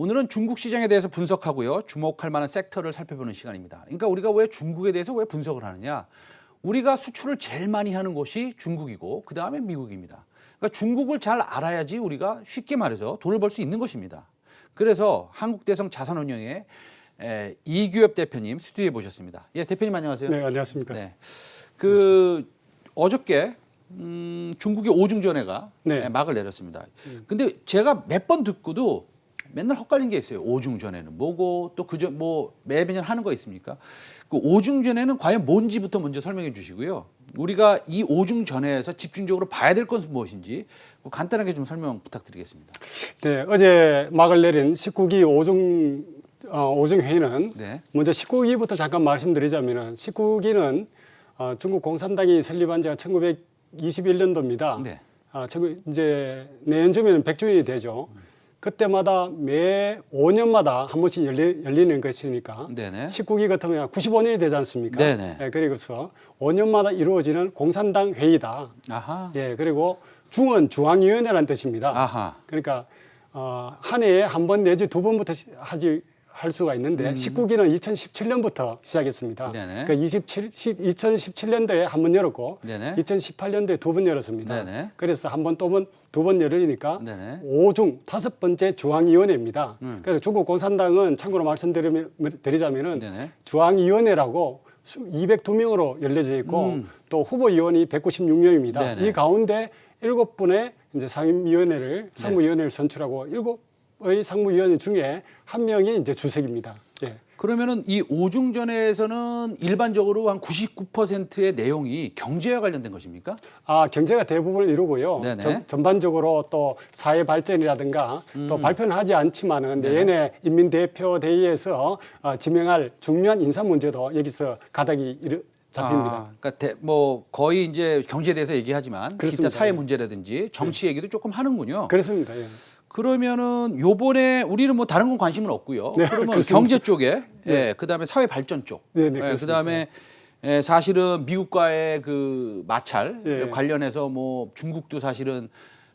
오늘은 중국 시장에 대해서 분석하고요. 주목할 만한 섹터를 살펴보는 시간입니다. 그러니까 우리가 왜 중국에 대해서 왜 분석을 하느냐. 우리가 수출을 제일 많이 하는 곳이 중국이고 그다음에 미국입니다. 그러니까 중국을 잘 알아야지 우리가 쉽게 말해서 돈을 벌 수 있는 것입니다. 그래서 한국대성 자산운용의 이규엽 대표님 스튜디오에 모셨습니다. 예, 대표님 안녕하세요. 네, 안녕하십니까. 네, 어저께 중국의 오중전회가 네. 막을 내렸습니다. 근데 제가 몇 번 듣고도 맨날 헛갈린 게 있어요. 오중전회는 뭐고 또 그저 뭐 매년 하는 거 있습니까? 그 오중전회는 과연 뭔지부터 먼저 설명해 주시고요. 우리가 이 오중전회에서 집중적으로 봐야 될 것은 무엇인지 간단하게 좀 설명 부탁드리겠습니다. 네, 어제 막을 내린 19기 오중회의는 네. 먼저 19기부터 잠깐 말씀드리자면은 19기는 중국 공산당이 설립한 지가 1921년도입니다. 네. 이제 내년쯤에는 100주년이 되죠. 그때마다 매 5년마다 한 번씩 열리는 것이니까 네네. 19기 같으면 95년이 되지 않습니까? 네네. 네, 그리고서 5년마다 이루어지는 공산당 회의다. 아하. 예, 그리고 중은 중앙위원회라는 뜻입니다. 아하. 그러니까 한 해에 한 번 내지 두 번부터 할 수가 있는데 19기는 2017년부터 시작했습니다. 네네. 그러니까 2017년도에 한 번 열었고 네네. 2018년도에 두 번 열었습니다. 네네. 그래서 한 번 또 두 번 열리니까 네네. 5중 다섯 번째 중앙위원회입니다. 그래서 중국 공산당은 참고로 말씀드리자면은 네네. 중앙위원회라고 202명으로 열려져 있고 또 후보위원이 196명입니다. 네네. 이 가운데 7분의 이제 상무위원회를 선출하고 7의 상무위원 중에 한 명이 이제 주석입니다. 예. 그러면은 이 오중전회에서는 일반적으로 한 99%의 내용이 경제와 관련된 것입니까? 경제가 대부분을 이루고요. 네네. 전반적으로 또 사회 발전이라든가 또 발표는 하지 않지만은 내년에 인민대표대회에서 지명할 중요한 인사 문제도 여기서 가닥이 잡힙니다. 그러니까 뭐 거의 이제 경제에 대해서 얘기하지만 그렇습니다. 기타 사회 문제라든지 정치 얘기도 조금 하는군요. 그렇습니다. 예. 그러면은 요번에 우리는 뭐 다른 건 관심은 없고요. 네, 그러면 그렇습니다. 경제 쪽에, 예, 그다음에 사회 발전 쪽, 네, 네, 그렇습니다. 그다음에 사실은 미국과의 그 마찰 예. 관련해서 뭐 중국도 사실은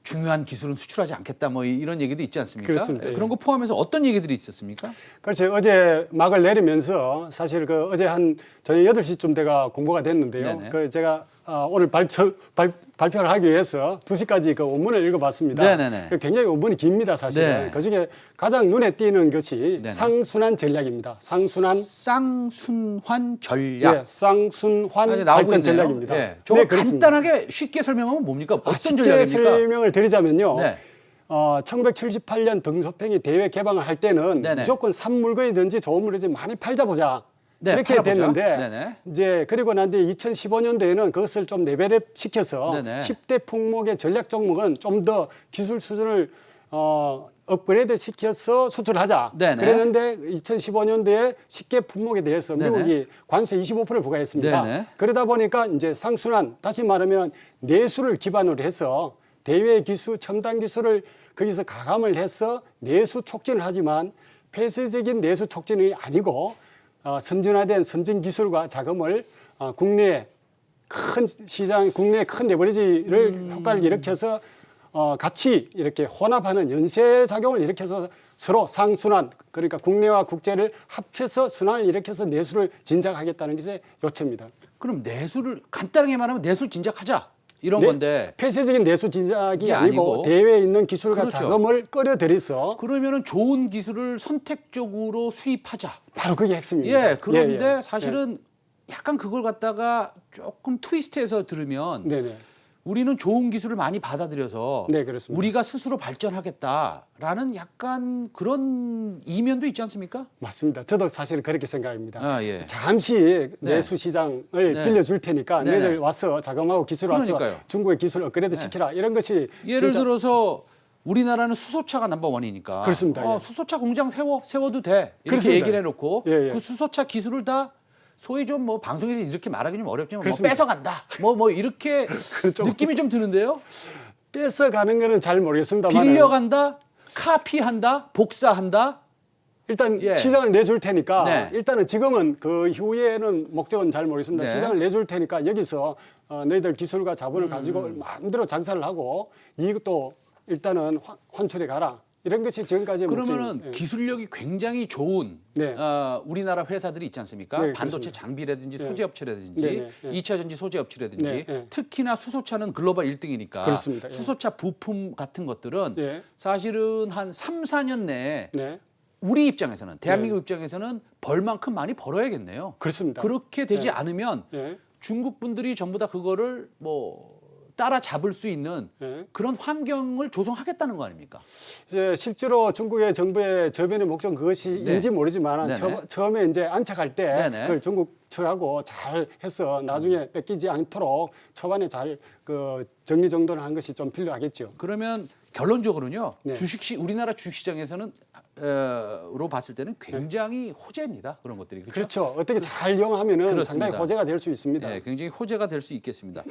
중요한 기술은 수출하지 않겠다 뭐 이런 얘기도 있지 않습니까? 그렇습니다. 예. 그런 거 포함해서 어떤 얘기들이 있었습니까? 그렇죠. 어제 막을 내리면서 사실 저녁 8시쯤 돼가 공고가 됐는데요. 네네. 제가 오늘 발표를 하기 위해서 2시까지 그 원문을 읽어봤습니다. 네네네. 굉장히 원문이 깁니다, 사실은. 네. 그중에 가장 눈에 띄는 것이 네네. 상순환 전략입니다. 쌍순환 전략. 예, 쌍순환 나오고 발전 있네요. 전략입니다. 예. 저거 그렇습니다. 간단하게 쉽게 설명하면 뭡니까? 어떤 쉽게 전략입니까? 설명을 드리자면요. 네. 1978년 등소평이 대외 개방을 할 때는 네네. 무조건 산 물건이든지 좋은 물건이든지 많이 팔자 보자. 네, 이렇게 팔아보자. 됐는데 네네. 이제 그리고 난 뒤에 2015년도에는 그것을 좀 레벨업 시켜서 네네. 10대 품목의 전략 종목은 좀 더 기술 수준을 업그레이드 시켜서 수출하자. 네네. 그랬는데 2015년도에 10개 품목에 대해서 네네. 미국이 관세 25%를 부과했습니다. 네네. 그러다 보니까 이제 상순환, 다시 말하면 내수를 기반으로 해서 대외 기술, 첨단 기술을 거기서 가감을 해서 내수 촉진을 하지만 폐쇄적인 내수 촉진이 아니고 선진화된 선진 기술과 자금을 국내에 큰 시장, 국내에 큰 레버리지를 효과를 일으켜서 같이 이렇게 혼합하는 연쇄 작용을 일으켜서 서로 상순환, 그러니까 국내와 국제를 합쳐서 순환을 일으켜서 내수를 진작하겠다는 것이 요체입니다. 그럼 내수를 간단하게 말하면 내수를 진작하자 이런 건데 폐쇄적인 내수 진작이 이게 아니고 대외에 있는 기술과 그렇죠. 자금을 끌어들여서 그러면은 좋은 기술을 선택적으로 수입하자. 바로 그게 핵심입니다. 예, 그런데 예, 예. 사실은 약간 그걸 갖다가 조금 트위스트해서 들으면 네네. 우리는 좋은 기술을 많이 받아들여서 네, 그렇습니다. 우리가 스스로 발전하겠다라는 약간 그런 이면도 있지 않습니까? 맞습니다. 저도 사실은 그렇게 생각합니다. 예. 잠시 내수 시장을 네. 빌려줄 테니까 네네. 너희들 와서 자금하고 기술 와서 그러니까요. 중국의 기술 업그레이드 시키라 이런 것이 예를 진짜 들어서 우리나라는 수소차가 넘버원이니까 그렇습니다. 예. 수소차 공장 세워도 돼 이렇게 그렇습니다. 얘기를 해놓고 예, 예. 그 수소차 기술을 다 소위 좀 뭐 방송에서 이렇게 말하기 좀 어렵지만 뭐 그렇습니다. 뺏어간다 뭐 이렇게 그렇죠. 느낌이 좀 드는데요. 뺏어가는 거는 잘 모르겠습니다만 빌려간다, 카피한다, 복사한다. 일단 예. 시장을 내줄 테니까 네. 일단은 지금은 그 이후에는 목적은 잘 모르겠습니다. 네. 시장을 내줄 테니까 여기서 너희들 기술과 자본을 가지고 마음대로 장사를 하고 이것도 일단은 환출해 가라. 이런 것이 지금까지의 그러면은 목적입니다. 예. 기술력이 굉장히 좋은 네. 우리나라 회사들이 있지 않습니까? 네, 반도체 그렇습니다. 장비라든지 네. 소재업체라든지 네, 네, 네. 2차 전지 소재업체라든지 네, 네. 특히나 수소차는 글로벌 1등이니까 그렇습니다. 예. 수소차 부품 같은 것들은 예. 사실은 한 3, 4년 내에 네. 우리 입장에서는 대한민국 입장에서는 벌 만큼 많이 벌어야겠네요. 그렇습니다. 그렇게 되지 네. 않으면 예. 중국 분들이 전부 다 그거를 뭐 따라잡을 수 있는 예. 그런 환경을 조성하겠다는 거 아닙니까? 이제 실제로 중국의 정부의 저변의 목적은 그것인지 모르지만 네네. 처음에 이제 안착할 때 네네. 그걸 중국 측하고 잘 해서 나중에 뺏기지 않도록 초반에 잘 그 정리정돈을 한 것이 좀 필요하겠죠. 그러면 결론적으로는요. 네. 우리나라 주식시장에서는 로 봤을 때는 굉장히 호재입니다. 그런 것들이. 그렇죠? 그렇죠. 어떻게 잘 이용하면은 그렇습니다. 상당히 호재가 될 수 있습니다. 네, 굉장히 호재가 될 수 있겠습니다.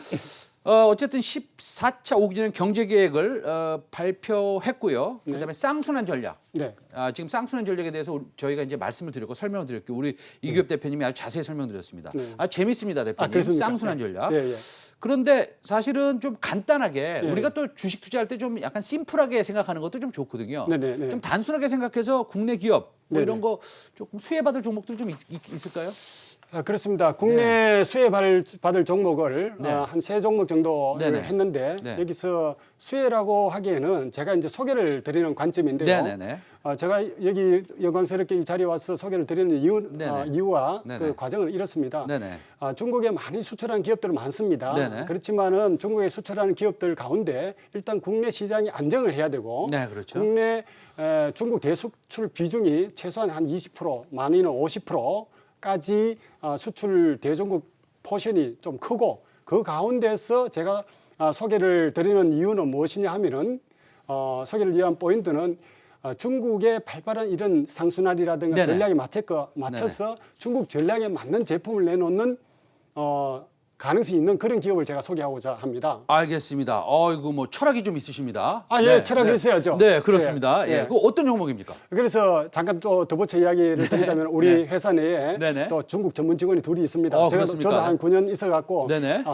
어쨌든 14차 5기년 경제계획을 발표했고요. 그다음에 쌍순환 전략. 네. 지금 쌍순환 전략에 대해서 저희가 이제 말씀을 드렸고 설명을 드렸고 우리 이규엽 대표님이 아주 자세히 설명드렸습니다. 네. 재밌습니다, 대표님. 그렇습니까? 쌍순환 네. 전략. 예, 예. 그런데 사실은 좀 간단하게 예. 우리가 또 주식 투자할 때 좀 약간 심플하게 생각하는 것도 좀 좋거든요. 네네네. 좀 단순하게 생각해서 국내 기업 뭐 네네. 이런 거 조금 수혜받을 종목들 좀 있을까요? 그렇습니다. 국내 수혜받을 종목을 네. 한 세 종목 정도를 네네. 했는데 네. 여기서 수혜라고 하기에는 제가 이제 소개를 드리는 관점인데요. 네네네. 제가 여기 영광스럽게 이 자리에 와서 소개를 드리는 네네. 이유와 네네. 그 과정은 이렇습니다. 네네. 중국에 많이 수출하는 기업들은 많습니다. 네네. 그렇지만은 중국에 수출하는 기업들 가운데 일단 국내 시장이 안정을 해야 되고 네, 그렇죠. 국내 중국 대수출 비중이 최소한 한 20%, 많이는 50%까지 수출 대중국 포션이 좀 크고 그 가운데서 제가 소개를 드리는 이유는 무엇이냐 하면은 소개를 위한 포인트는 중국의 발빠른 이런 상순환이라든가 네네. 전략에 맞춰서 중국 전략에 맞는 제품을 내놓는 가능성이 있는 그런 기업을 제가 소개하고자 합니다. 알겠습니다. 이거 뭐 철학이 좀 있으십니다. 철학이 있어야죠. 네, 그렇습니다. 예, 예. 예. 그 어떤 종목입니까? 그래서 잠깐 또 덧붙여 이야기를 드리자면 우리 네. 회사 내에 네네. 또 중국 전문 직원이 둘이 있습니다. 그렇습니까? 저도 한 9년 있어갖고 네네.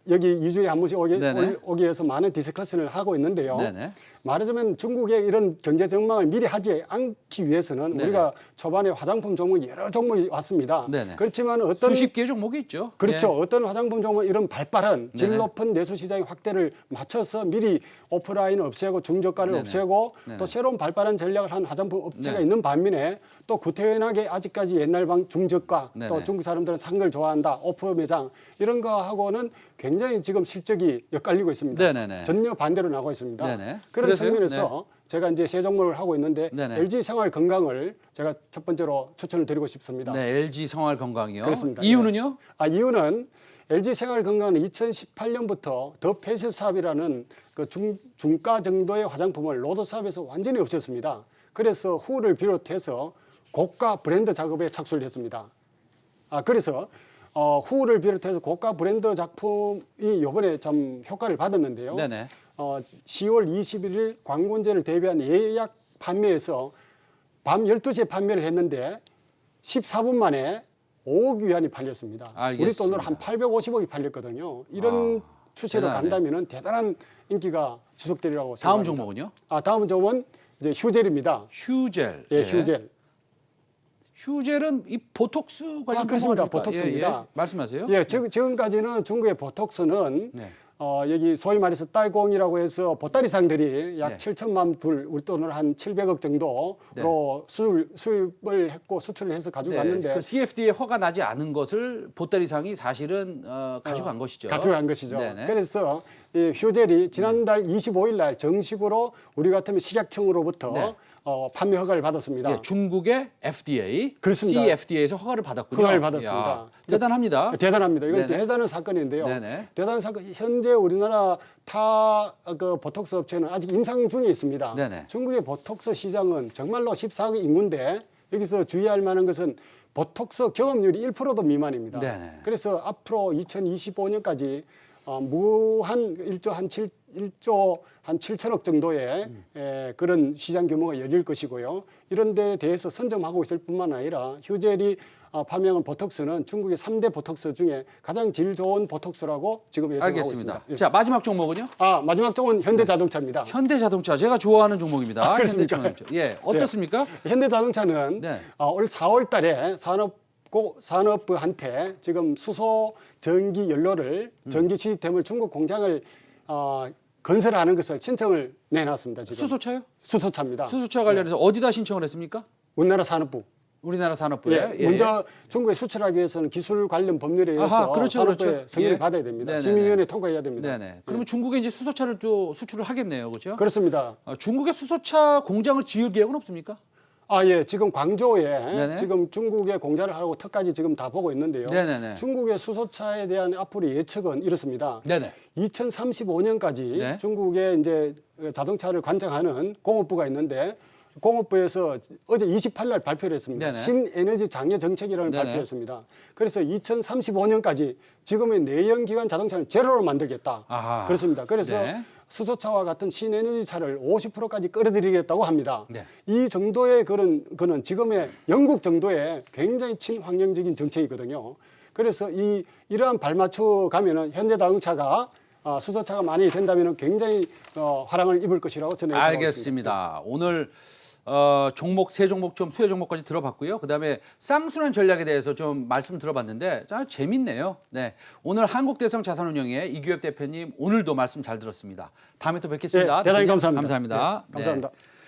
여기 2주에 한 번씩 네네. 오기 위해서 많은 디스커션을 하고 있는데요. 네네. 말하자면 중국의 이런 경제 전망을 미리 하지 않기 위해서는 네네. 우리가 초반에 화장품 종목이 여러 종목이 왔습니다. 네네. 그렇지만 어떤 수십 개의 종목이 있죠. 그렇죠. 예. 어떤 화장품 종목은 이런 발빠른 질 네네. 높은 내수 시장의 확대를 맞춰서 미리 오프라인 없애고 중저가를 네네. 없애고 네네. 또 새로운 발빠른 전략을 한 화장품 업체가 네. 있는 반면에 또 구태연하게 아직까지 옛날 방 중저가 네네. 또 중국 사람들은 산 걸 좋아한다. 오프 매장 이런 거하고는 굉장히 지금 실적이 엇갈리고 있습니다. 네네네. 전혀 반대로 나고 있습니다. 네네. 그런 그래서요? 측면에서 제가 이제 세 종목을 하고 있는데 네네. LG 생활 건강을 제가 첫 번째로 추천을 드리고 싶습니다. 네, LG 생활 건강이요. 그렇습니다. 이유는요? 이유는 LG 생활 건강은 2018년부터 더 페이스 사업이라는 그 중가 정도의 화장품을 로드 사업에서 완전히 없앴습니다. 그래서 후를 비롯해서 고가 브랜드 작업에 착수를 했습니다. 그래서 후를 비롯해서 고가 브랜드 작품이 이번에 참 효과를 받았는데요. 네네. 10월 21일 광군제를 대비한 예약 판매에서 밤 12시에 판매를 했는데 14분 만에 5억 위안이 팔렸습니다. 알겠습니다. 우리 돈으로 한 850억이 팔렸거든요. 이런 추세로 대단하네. 간다면 대단한 인기가 지속되리라고 다음 생각합니다. 종목은요? 다음 종목은 이제 휴젤입니다. 휴젤. 예, 휴젤. 휴젤은 이 보톡스 관련 그렇습니다. 종목 아닙니까? 보톡스입니다. 말씀하세요. 예, 지금까지는 중국의 보톡스는 네. 여기 소위 말해서 딸공이라고 해서 보따리상들이 약 네. 7천만 불, 우리 돈으로 한 700억 정도로 수입을 했고 수출을 해서 가지고 갔는데 그 CFD에 허가 나지 않은 것을 보따리상이 사실은 가져간 것이죠. 가져간 것이죠. 네네. 그래서 이 휴젤이 지난달 25일 날 정식으로 우리 같으면 식약청으로부터 네. 판매 허가를 받았습니다. 예, 중국의 FDA, 그렇습니다. CFDA에서 허가를 받았군요. 허가를 받았습니다. 이야, 대단합니다. 대단합니다. 이건 네네. 대단한 사건인데요. 네네. 대단한 사건. 현재 우리나라 그 보톡스 업체는 아직 임상 중에 있습니다. 네네. 중국의 보톡스 시장은 정말로 14억 인구인데 여기서 주의할 만한 것은 보톡스 경험률이 1%도 미만입니다. 네네. 그래서 앞으로 2025년까지 무한 1조 한 1조 한 7천억 정도의 그런 시장 규모가 열릴 것이고요. 이런 데에 대해서 선점하고 있을 뿐만 아니라 휴젤이 판매하는 보톡스는 중국의 3대 보톡스 중에 가장 질 좋은 보톡스라고 지금 예상하고 알겠습니다. 있습니다. 예. 자, 마지막 종목은요? 마지막 쪽은 현대자동차입니다. 현대자동차 제가 좋아하는 종목입니다. 그렇습니까? 현대자동차. 예, 어떻습니까? 현대자동차는 네. 올 4월 달에 산업부한테 지금 수소 전기 연료를 전기 시스템을 중국 공장을 건설하는 것을 신청을 내놨습니다. 지금 수소차요? 수소차입니다. 수소차 관련해서 어디다 신청을 했습니까? 우리나라 산업부. 우리나라 산업부에. 예, 먼저 중국에 수출하기 위해서는 기술 관련 법률에 의해서 아하, 그렇죠, 산업부에 그렇죠. 승인을 예. 받아야 됩니다. 네네네. 시민위원회 통과해야 됩니다. 네네. 그러면 중국에 이제 수소차를 또 수출을 하겠네요, 그렇죠? 그렇습니다. 중국에 수소차 공장을 지을 계획은 없습니까? 예, 지금 광저우에 네네. 지금 중국의 공장을 하고 특까지 지금 다 보고 있는데요. 네네네. 중국의 수소차에 대한 앞으로 예측은 이렇습니다. 네네. 2035년까지 네. 중국의 이제 자동차를 관장하는 공업부가 있는데 공업부에서 어제 28날 발표를 했습니다. 네네. 신에너지 장려 정책이라는 네네. 발표했습니다. 그래서 2035년까지 지금의 내연기관 자동차를 제로로 만들겠다. 아하. 그렇습니다. 그래서 네. 수소차와 같은 신에너지 차를 50%까지 끌어들이겠다고 합니다. 네. 이 정도의 그는 지금의 영국 정도의 굉장히 친환경적인 정책이거든요. 그래서 이러한 발맞춰 가면은 현대자동차가 수소차가 많이 된다면 굉장히 화랑을 입을 것이라고 저는 예상하고 있습니다. 알겠습니다. 오늘 종목 세 종목 좀 수혜 종목까지 들어봤고요. 그다음에 쌍순환 전략에 대해서 좀 말씀 들어봤는데 재밌네요. 네, 오늘 한국대성 자산운용의 이규엽 대표님 오늘도 말씀 잘 들었습니다. 다음에 또 뵙겠습니다. 네, 대단히 대표님, 감사합니다. 감사합니다. 네, 감사합니다. 네.